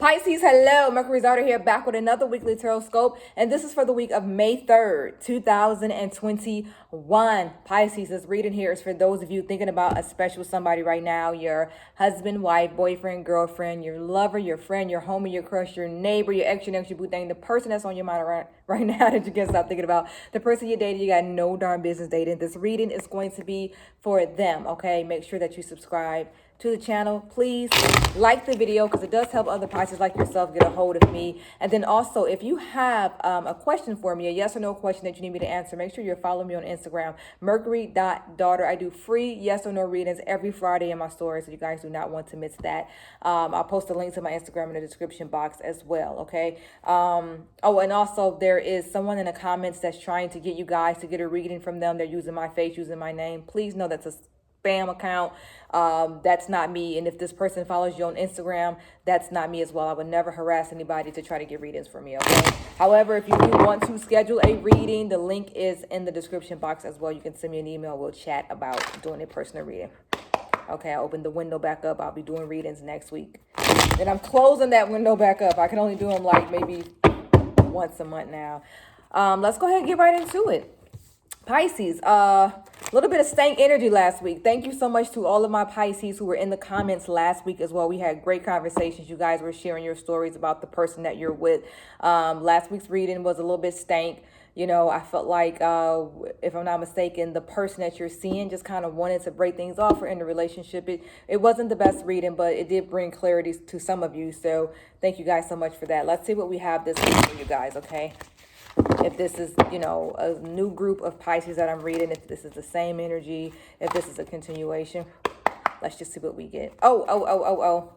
Pisces, hello. Mercury's Daughter here, back with another weekly tarot scope. And this is for the week of May 3rd, 2021. Pisces, this reading here is for those of you thinking about a special somebody right now. Your husband, wife, boyfriend, girlfriend, your lover, your friend, your homie, your crush, your neighbor, your ex, your next, your boo thing. The person that's on your mind right now that you can't stop thinking about. The person you dated, you got no darn business dating. This reading is going to be for them, okay? Make sure that you subscribe to the channel. Please like the video because it does help other Pisces like yourself get a hold of me. And then also, if you have a question for me, a yes or no question that you need me to answer, make sure you're following me on Instagram, mercury.daughter. I do free yes or no readings every Friday in my story, so you guys do not want to miss that. I'll post a link to my Instagram in the description box as well, okay? Oh, and also there is someone in the comments that's trying to get you guys to get a reading from them. They're using my face, using my name. Please know that's a spam account. That's not me. And if this person follows you on Instagram, that's not me as well. I would never harass anybody to try to get readings from me, okay? However, if you do want to schedule a reading, the link is in the description box as well. You can send me an email. We'll chat about doing a personal reading. Okay, I opened the window back up. I'll be doing readings next week. And I'm closing that window back up. I can only do them like maybe once a month now. Let's go ahead and get right into it. Pisces, a little bit of stank energy last week. Thank you so much to all of my Pisces who were in the comments last week as well. We had great conversations. You guys were sharing your stories about the person that you're with. Last week's reading was a little bit stank. You know, I felt like, if I'm not mistaken, the person that you're seeing just kind of wanted to break things off or end the relationship. It wasn't the best reading, but it did bring clarity to some of you. So thank you guys so much for that. Let's see what we have this week for you guys, okay? If this is, you know, a new group of Pisces that I'm reading, if this is the same energy, if this is a continuation, let's just see what we get. Oh.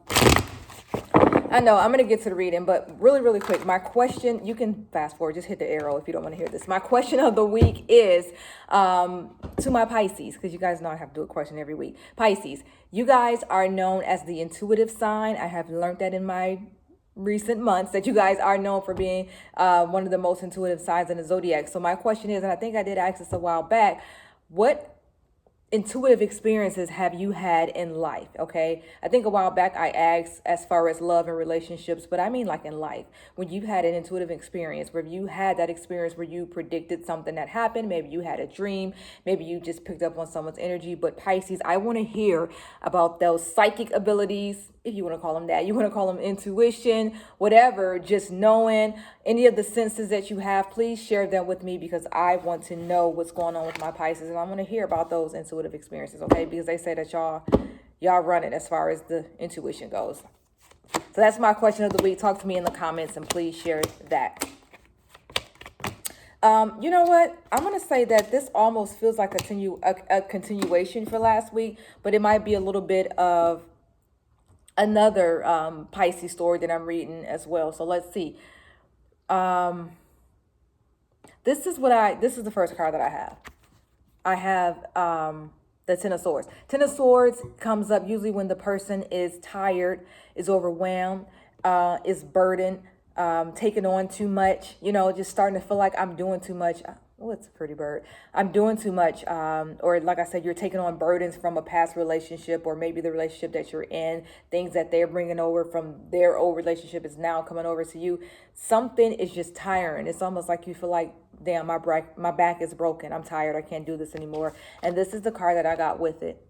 I know, I'm going to get to the reading, but really quick, my question, you can fast forward, just hit the arrow if you don't want to hear this. My question of the week is to my Pisces, because you guys know I have to do a question every week. Pisces, you guys are known as the intuitive sign. I have learned that in my recent months that you guys are known for being one of the most intuitive signs in the zodiac. So my question is, and I think I did ask this a while back, what intuitive experiences have you had in life? Okay, I think a while back I asked as far as love and relationships, but I mean like in life, when you had an intuitive experience, where you had that experience where you predicted something that happened, maybe you had a dream, maybe you just picked up on someone's energy. But Pisces, I want to hear about those psychic abilities, if you want to call them that. You want to call them intuition, whatever, just knowing any of the senses that you have. Please share them with me because I want to know what's going on with my Pisces, and I want to hear about those intuitive experiences, okay? Because they say that y'all run it as far as the intuition goes. So that's my question of the week. Talk to me in the comments and please share that. You know what? I'm going to say that this almost feels like a continuation for last week, but it might be a little bit of another Pisces story that I'm reading as well. So let's see. This is the first card that I have. I have the Ten of Swords. Ten of Swords comes up usually when the person is tired, is overwhelmed, is burdened, taking on too much, you know, just starting to feel like I'm doing too much. Oh, it's a pretty bird. I'm doing too much. Or like I said, you're taking on burdens from a past relationship, or maybe the relationship that you're in, things that they're bringing over from their old relationship is now coming over to you. Something is just tiring. It's almost like you feel like, damn, my back is broken. I'm tired. I can't do this anymore. And this is the card that I got with it,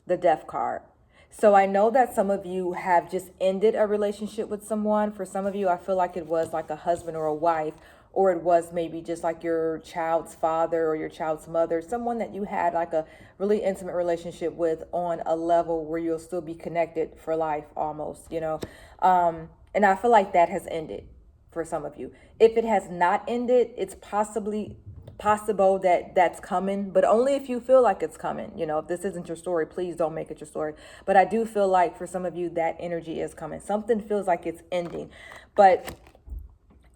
the Death card. So I know that some of you have just ended a relationship with someone. For some of you, I feel like it was like a husband or a wife, or it was maybe just like your child's father or your child's mother, someone that you had like a really intimate relationship with on a level where you'll still be connected for life almost, you know. And I feel like that has ended for some of you. If it has not ended, it's possible that that's coming, but only if you feel like it's coming. You know, if this isn't your story, please don't make it your story. But I do feel like for some of you that energy is coming. Something feels like it's ending, but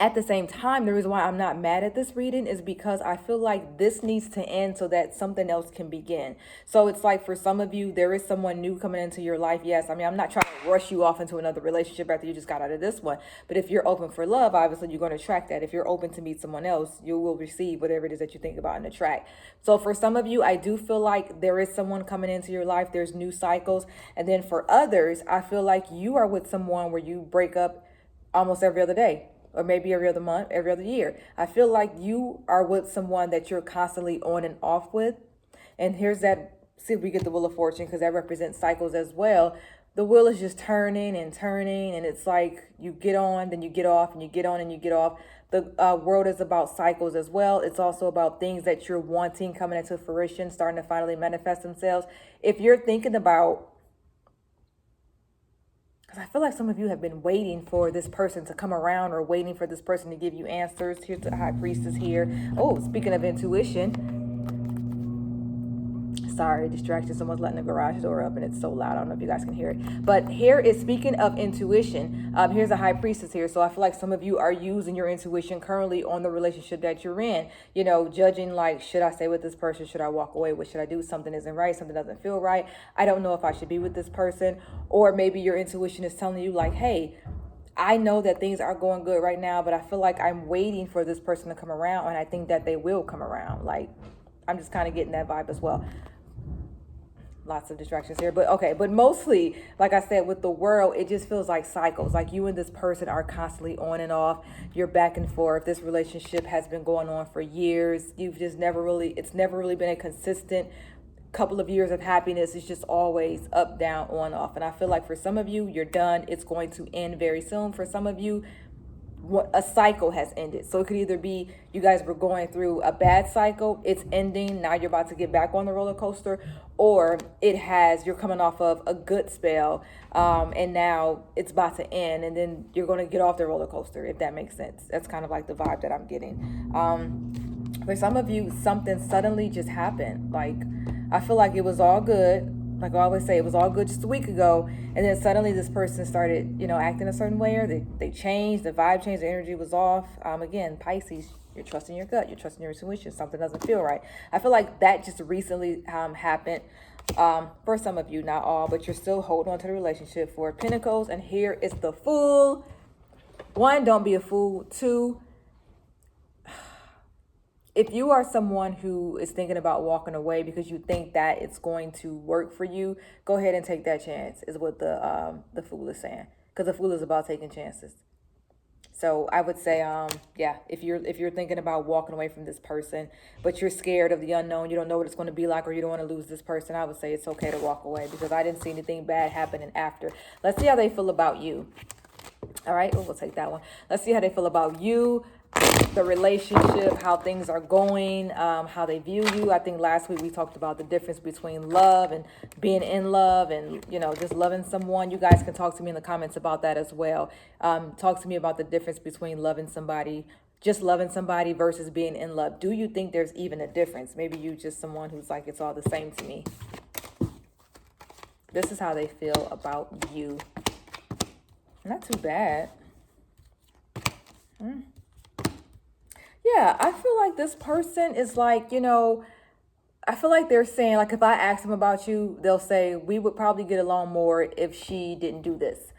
at the same time, the reason why I'm not mad at this reading is because I feel like this needs to end so that something else can begin. So it's like for some of you, there is someone new coming into your life. Yes, I mean, I'm not trying to rush you off into another relationship after you just got out of this one. But if you're open for love, obviously you're going to attract that. If you're open to meet someone else, you will receive whatever it is that you think about and attract. So for some of you, I do feel like there is someone coming into your life. There's new cycles. And then for others, I feel like you are with someone where you break up almost every other day, or maybe every other month, every other year. I feel like you are with someone that you're constantly on and off with. And here's that, see if we get the Wheel of Fortune, because that represents cycles as well. The wheel is just turning and turning, and it's like you get on, then you get off, and you get on and you get off. The world is about cycles as well. It's also about things that you're wanting coming into fruition, starting to finally manifest themselves. If you're thinking about, because I feel like some of you have been waiting for this person to come around, or waiting for this person to give you answers. Here's the High Priestess here. Oh, speaking of intuition. Sorry, distraction. Someone's letting the garage door up and it's so loud. I don't know if you guys can hear it. But here is, speaking of intuition, here's a High Priestess here. So I feel like some of you are using your intuition currently on the relationship that you're in. You know, judging like, should I stay with this person? Should I walk away? What should I do? Something isn't right. Something doesn't feel right. I don't know if I should be with this person. Or maybe your intuition is telling you like, hey, I know that things are going good right now, but I feel like I'm waiting for this person to come around, and I think that they will come around. Like, I'm just kind of getting that vibe as well. Lots of distractions here, but okay. But mostly, like I said, with the world, it just feels like cycles. Like you and this person are constantly on and off. You're back and forth. This relationship has been going on for years. You've just it's never really been a consistent couple of years of happiness. It's just always up, down, on, off. And I feel like for some of you, you're done. It's going to end very soon. For some of you, a cycle has ended. So it could either be you guys were going through a bad cycle, it's ending, now you're about to get back on the roller coaster, or you're coming off of a good spell, and now it's about to end, and then you're going to get off the roller coaster, if that makes sense. That's kind of like the vibe that I'm getting. For some of you, something suddenly just happened. Like, I feel like it was all good. Like I always say, it was all good just a week ago, and then suddenly this person started, acting a certain way, or they changed, the vibe changed, the energy was off. Again, Pisces, you're trusting your gut, you're trusting your intuition, something doesn't feel right. I feel like that just recently happened for some of you, not all, but you're still holding on to the relationship. For Pentacles, and here is the Fool. 1, don't be a fool. 2, if you are someone who is thinking about walking away because you think that it's going to work for you, go ahead and take that chance, is what the Fool is saying. Because the Fool is about taking chances. So I would say, yeah, if you're thinking about walking away from this person, but you're scared of the unknown, you don't know what it's going to be like, or you don't want to lose this person, I would say it's okay to walk away, because I didn't see anything bad happening after. Let's see how they feel about you. All right, we'll take that one. Let's see how they feel about you, the relationship, how things are going, how they view you. I think last week we talked about the difference between love and being in love, and just loving someone. You guys can talk to me in the comments about that as well. Talk to me about the difference between loving somebody, just loving somebody, versus being in love. Do you think there's even a difference? Maybe you just someone who's like, it's all the same to me. This is how they feel about you. Not too bad. Yeah, I feel like this person is like, I feel like they're saying, like, if I ask them about you, they'll say, we would probably get along more if she didn't do this.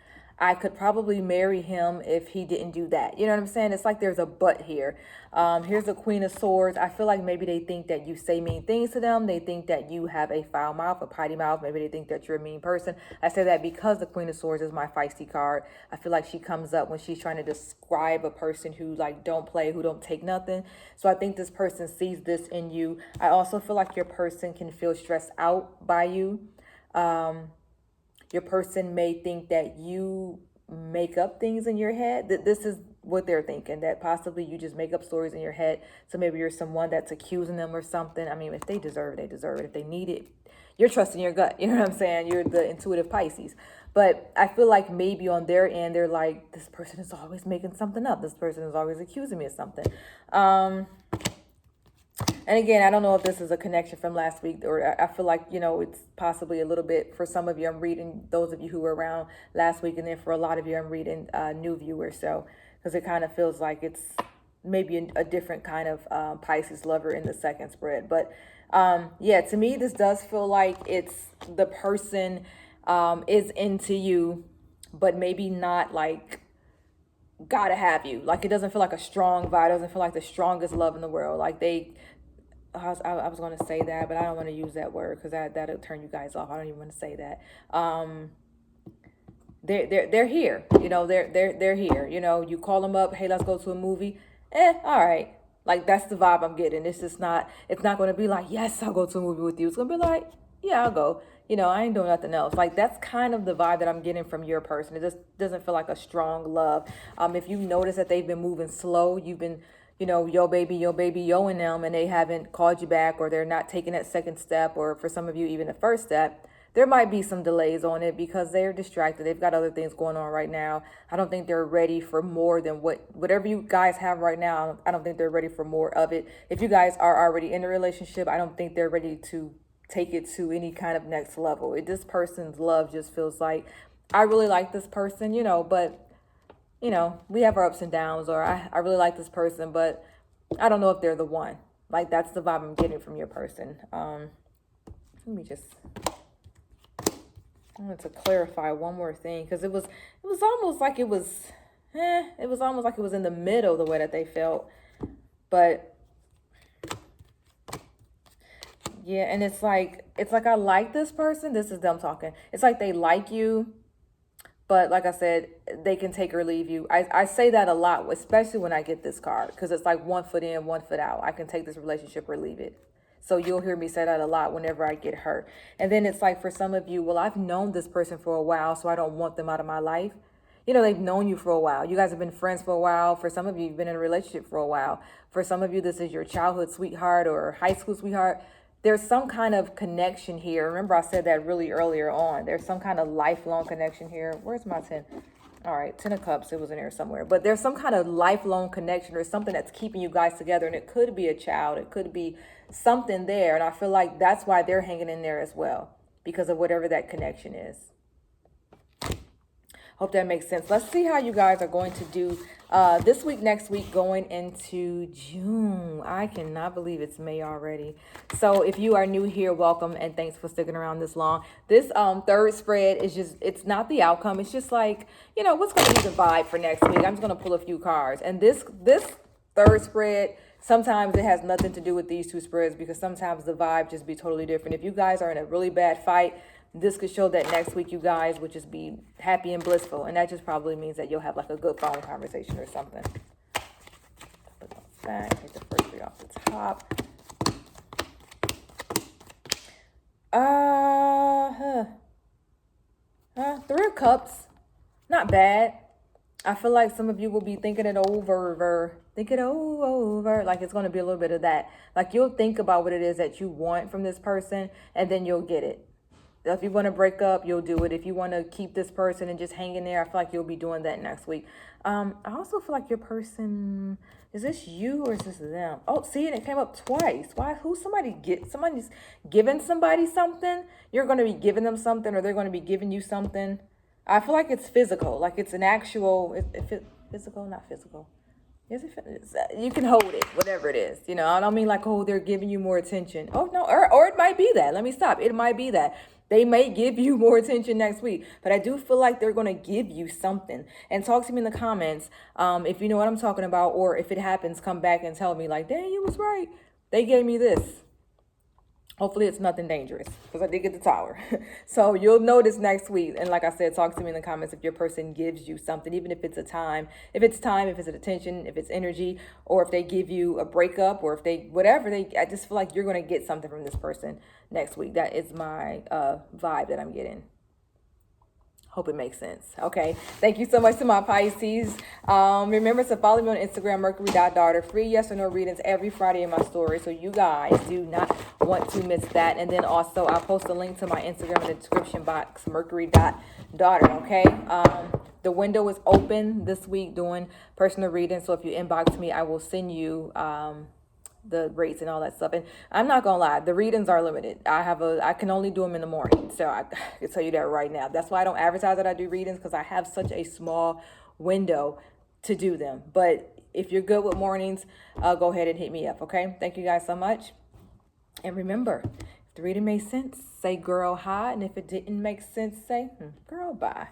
I could probably marry him if he didn't do that. You know what I'm saying? It's like there's a but here. Here's the Queen of Swords. I feel like maybe they think that you say mean things to them. They think that you have a foul mouth, a potty mouth. Maybe they think that you're a mean person. I say that because the Queen of Swords is my feisty card. I feel like she comes up when she's trying to describe a person who like don't play, who don't take nothing. So I think this person sees this in you. I also feel like your person can feel stressed out by you. Your person may think that you make up things in your head. That this is what they're thinking, that possibly you just make up stories in your head. So maybe you're someone that's accusing them or something. I mean, if they deserve it, they deserve it. If they need it, you're trusting your gut. You know what I'm saying? You're the intuitive Pisces. But I feel like maybe on their end, they're like, this person is always making something up. This person is always accusing me of something. And again, I don't know if this is a connection from last week, or I feel like, it's possibly a little bit for some of you. I'm reading those of you who were around last week. And then for a lot of you, I'm reading new viewers. So, because it kind of feels like it's maybe a different kind of Pisces lover in the second spread. But yeah, to me, this does feel like it's the person is into you, but maybe not like gotta have you. Like, it doesn't feel like a strong vibe. It doesn't feel like the strongest love in the world. Like I was going to say that, but I don't want to use that word because that'll turn you guys off. I don't even want to say that. they're here. You know, they're here. You know, you call them up, hey, let's go to a movie. All right. Like, that's the vibe I'm getting. It's not going to be like, yes, I'll go to a movie with you. It's going to be like, yeah, I'll go. You know, I ain't doing nothing else. Like, that's kind of the vibe that I'm getting from your person. It just doesn't feel like a strong love. If you notice that they've been moving slow, you've been, you know, yo baby, yoing them, and they haven't called you back, or they're not taking that second step, or for some of you, even the first step, there might be some delays on it because they're distracted. They've got other things going on right now. I don't think they're ready for more than whatever you guys have right now. I don't think they're ready for more of it. If you guys are already in a relationship, I don't think they're ready to take it to any kind of next level. This person's love just feels like, I really like this person, you know, but, you know, we have our ups and downs, or I really like this person, but I don't know if they're the one. Like, that's the vibe I'm getting from your person. Let me just... I wanted to clarify one more thing, because it was almost like it was almost like it was in the middle, the way that they felt. But yeah, and it's like I like this person. This is them talking. It's like they like you, but like I said, they can take or leave you. I say that a lot, especially when I get this card, because it's like 1 foot in, 1 foot out. I can take this relationship or leave it. So you'll hear me say that a lot whenever I get hurt. And then it's like, for some of you, well, I've known this person for a while, so I don't want them out of my life. You know, they've known you for a while. You guys have been friends for a while. For some of you, you've been in a relationship for a while. For some of you, this is your childhood sweetheart or high school sweetheart. There's some kind of connection here. Remember, I said that really earlier on. There's some kind of lifelong connection here. Where's my 10? All right, 10 of Cups, it was in here somewhere. But there's some kind of lifelong connection, or something that's keeping you guys together. And it could be a child. It could be something there. And I feel like that's why they're hanging in there as well, because of whatever that connection is. Hope that makes sense. Let's see how you guys are going to do this week, next week, going into June. I cannot believe it's May already. So if you are new here, welcome, and thanks for sticking around this long. This third spread is just, it's not the outcome. It's just like, you know, what's going to be the vibe for next week. I'm just going to pull a few cards. And this third spread, sometimes it has nothing to do with these two spreads, because sometimes the vibe just be totally different. If you guys are in a really bad fight, this could show that next week you guys would just be happy and blissful. And that just probably means that you'll have like a good phone conversation or something. Put those back. Take the first three off the top. 3 of Cups. Not bad. I feel like some of you will be thinking it over. Like, it's going to be a little bit of that. Like, you'll think about what it is that you want from this person, and then you'll get it. If you want to break up, you'll do it. If you want to keep this person and just hang in there, I feel like you'll be doing that next week. I also feel like your person, is this you or is this them? Oh, see, and it came up twice. Why? Somebody's giving somebody something. You're going to be giving them something, or they're going to be giving you something. I feel like it's physical. Like, it's an actual, physical, not physical. Is it? You can hold it, whatever it is. You know, I don't mean like, oh, they're giving you more attention. Oh, no, or it might be that. Let me stop. It might be that. They may give you more attention next week, but I do feel like they're going to give you something. And talk to me in the comments if you know what I'm talking about, or if it happens, come back and tell me like, dang, you was right. They gave me this. Hopefully it's nothing dangerous, because I did get the Tower. So you'll notice next week. And like I said, talk to me in the comments if your person gives you something, even if it's a time, if it's an attention, if it's energy, or if they give you a breakup, or if they, whatever, I just feel like you're going to get something from this person next week. That is my vibe that I'm getting. Hope it makes sense. Okay. Thank you so much to my Pisces. Remember to follow me on Instagram, mercury.daughter. Free yes or no readings every Friday in my story. So you guys do not want to miss that. And then also I'll post a link to my Instagram in the description box, mercury.daughter. Okay. The window is open this week doing personal readings. So if you inbox me, I will send you the rates and all that stuff. And I'm not gonna lie, the readings are limited. I can only do them in the morning, so I can tell you that right now. That's why I don't advertise that I do readings, because I have such a small window to do them. But if you're good with mornings, go ahead and hit me up. Okay, thank you guys so much. And remember, if the reading made sense, say girl hi, and if it didn't make sense, say girl bye.